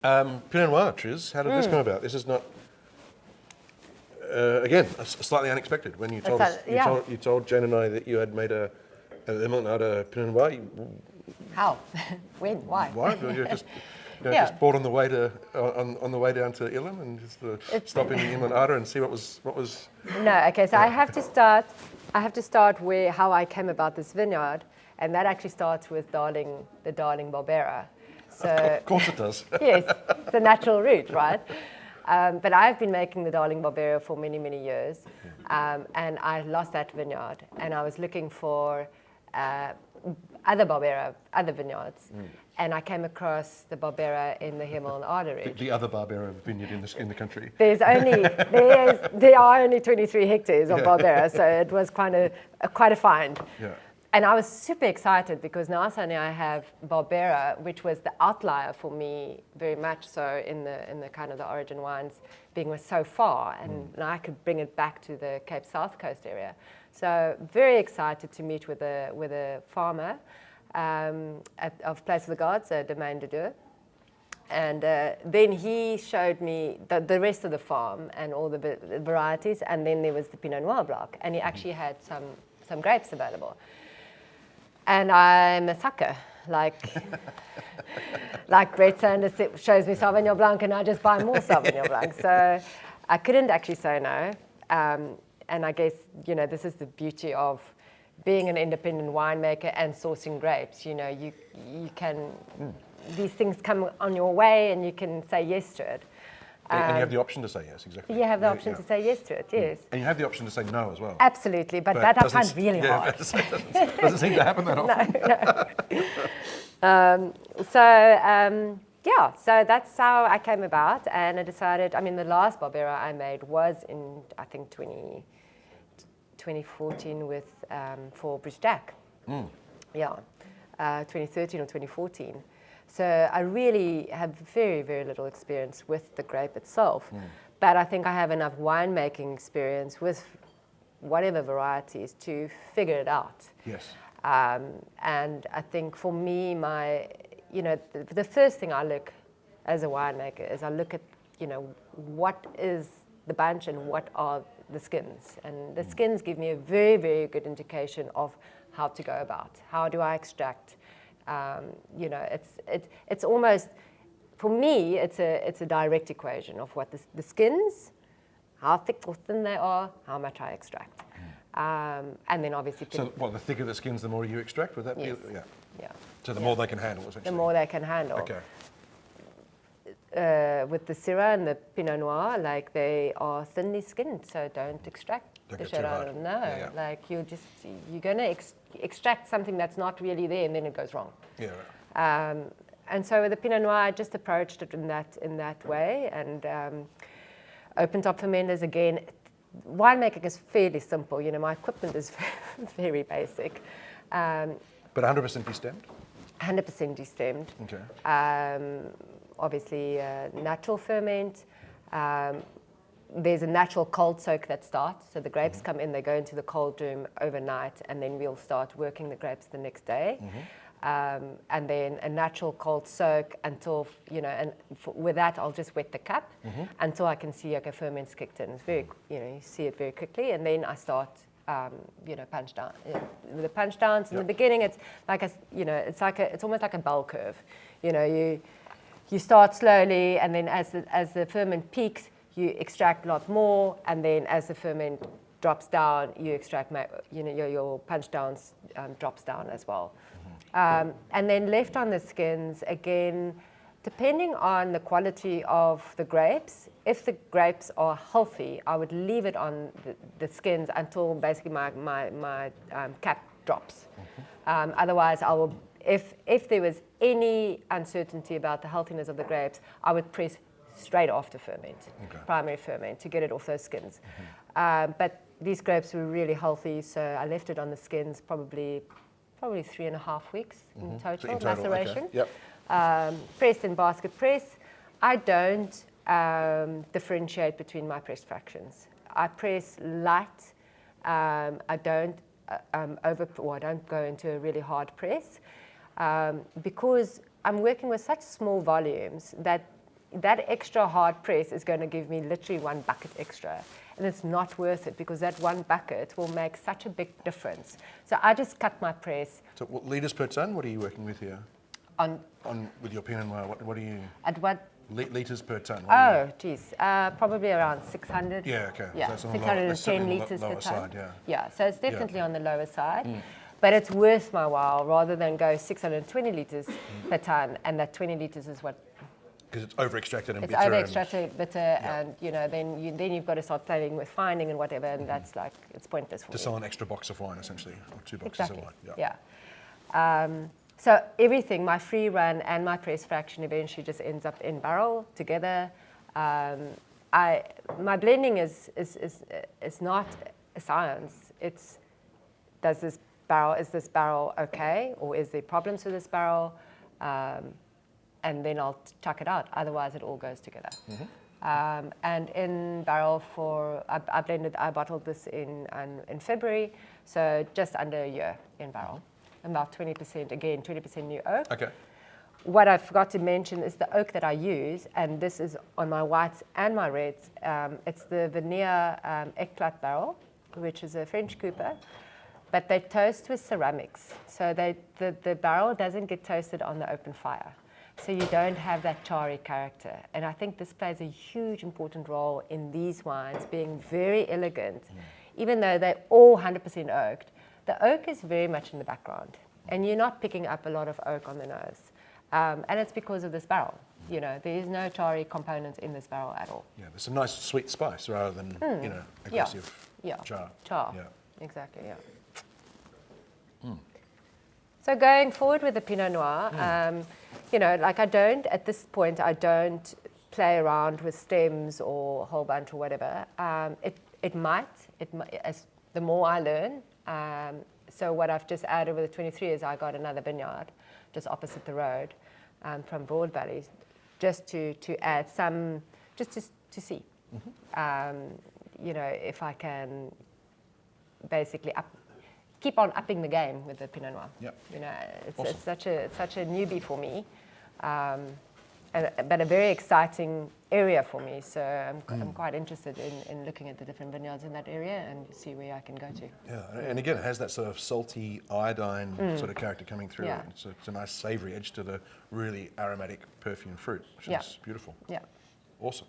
Pinot Noir, Triz, how did this come about? This is not, again, slightly unexpected. When you told us, you told Jane and I that you had made a Hemel-en-Aarde Pinot Noir. How? When? Why? Why? You just, just bought on the way to on the way down to Ilam and just stop in Hemel-en-Aarde and see what was. No, okay. So I have to start how I came about this vineyard, and that actually starts with the darling Barbera. So, of course it does. Yes, it's a natural route, right? But I've been making the darling Barbera for many, many years, and I lost that vineyard, and I was looking for other vineyards, and I came across the Barbera in the Hemel-en-Aarde Ridge. The other Barbera vineyard in the country. There are only 23 hectares of Barbera, so it was quite a find. Yeah. And I was super excited because now suddenly I have Barbera, which was the outlier for me very much so in the kind of the origin wines being so far, and I could bring it back to the Cape South Coast area. So very excited to meet with a farmer of Place of the Gods, Domaine de Deux. And then he showed me the rest of the farm and all the varieties, and then there was the Pinot Noir block, and he actually had some grapes available. And I'm a sucker, like Brett Sanders shows me Sauvignon Blanc, and I just buy more Sauvignon Blanc. So I couldn't actually say no. And I guess, this is the beauty of being an independent winemaker and sourcing grapes. You can, these things come on your way and you can say yes to it. And you have the option to say yes, exactly. You have the option to say yes to it, yes. And you have the option to say no as well. Absolutely, but that I find really hard. Doesn't seem to happen that often. So that's how I came about, and I decided, the last Barbera I made was in, I think, 2014 for British Jack. 2013 or 2014. So I really have very, very little experience with the grape itself, but I think I have enough winemaking experience with whatever varieties to figure it out. Yes. And I think for me, the first thing I look as a winemaker is I look at, what is the bunch and what are the skins. And the skins give me a very, very good indication of how to go about. How do I extract? It's almost, for me, it's a direct equation of what the skins, how thick or thin they are, how much I extract. And then obviously... So the thicker the skins, the more you extract? Would that be? Yeah. So the more they can handle, essentially? The more they can handle. Okay. With the Syrah and the Pinot Noir, they are thinly skinned, so don't extract the shit out of them. No, you're going to extract something that's not really there, and then it goes wrong. Yeah. And so with the Pinot Noir, I just approached it in that way, and open top fermenters again. Winemaking is fairly simple. My equipment is very basic. But 100% destemmed? 100% destemmed. Okay. Obviously, natural ferment. There's a natural cold soak that starts. So the grapes come in, they go into the cold room overnight, and then we'll start working the grapes the next day. And then a natural cold soak until, with that, I'll just wet the cup until I can see, ferment's kicked in. It's very, you see it very quickly, and then I start, punch down. The punch downs in the beginning, it's like it's almost like a bell curve. You start slowly, and then as the ferment peaks, you extract a lot more, and then as the ferment drops down, you extract, your punch downs drops down as well. And then left on the skins, again, depending on the quality of the grapes, if the grapes are healthy, I would leave it on the skins until basically my cap drops. Otherwise, I will, if there was any uncertainty about the healthiness of the grapes, I would press straight after ferment, primary ferment, to get it off those skins. But these grapes were really healthy, so I left it on the skins probably 3.5 weeks in total maceration. Okay. Yep. Pressed in basket press. I don't differentiate between my press fractions. I press light. I don't I don't go into a really hard press because I'm working with such small volumes that that extra hard press is going to give me literally 1 bucket extra. And it's not worth it because that 1 bucket will make such a big difference. So I just cut my press. So what litres per tonne, what are you working with here? With your Pinot Noir, what are you? At what? Litres per tonne. Oh, geez. Probably around 600. Yeah, okay. Yeah, so 610 litres per tonne. Side, yeah. Yeah, so it's definitely on the lower side. But it's worth my while rather than go 620 litres per tonne, and that 20 litres is what. Because it's over-extracted and it's bitter. It's over-extracted, bitter, and then you've got to start playing with finding and whatever, and that's like, it's pointless for me. To sell an extra box of wine, essentially, or 2 boxes of wine. Yeah. So everything, my free run and my press fraction eventually just ends up in barrel together. My blending is not a science. It's, is this barrel okay, or is there problems with this barrel? And then I'll chuck it out. Otherwise, it all goes together. And in barrel I bottled this in February, so just under a year in barrel. About 20%, again, 20% new oak. Okay. What I forgot to mention is the oak that I use, and this is on my whites and my reds. It's the Veneer Eclat barrel, which is a French Cooper, but they toast with ceramics. So the barrel doesn't get toasted on the open fire. So you don't have that charry character. And I think this plays a huge important role in these wines being very elegant, even though they're all 100% oaked. The oak is very much in the background, and you're not picking up a lot of oak on the nose. And it's because of this barrel. There is no charry component in this barrel at all. Yeah, there's some nice sweet spice rather than, aggressive char. Char, yeah. Exactly, yeah. So going forward with the Pinot Noir, at this point, I don't play around with stems or a whole bunch or whatever. It might, as the more I learn. So what I've just added with the 23 is I got another vineyard just opposite the road from Broad Valley, just to add some, just to see, if I can basically keep on upping the game with the Pinot Noir. Yep. It's, awesome. it's such a newbie for me, but a very exciting area for me. So I'm quite interested in looking at the different vineyards in that area and see where I can go to. Yeah, and again, it has that sort of salty iodine sort of character coming through. Yeah. It's a nice savoury edge to the really aromatic perfume fruit, which is beautiful. Yeah. Awesome.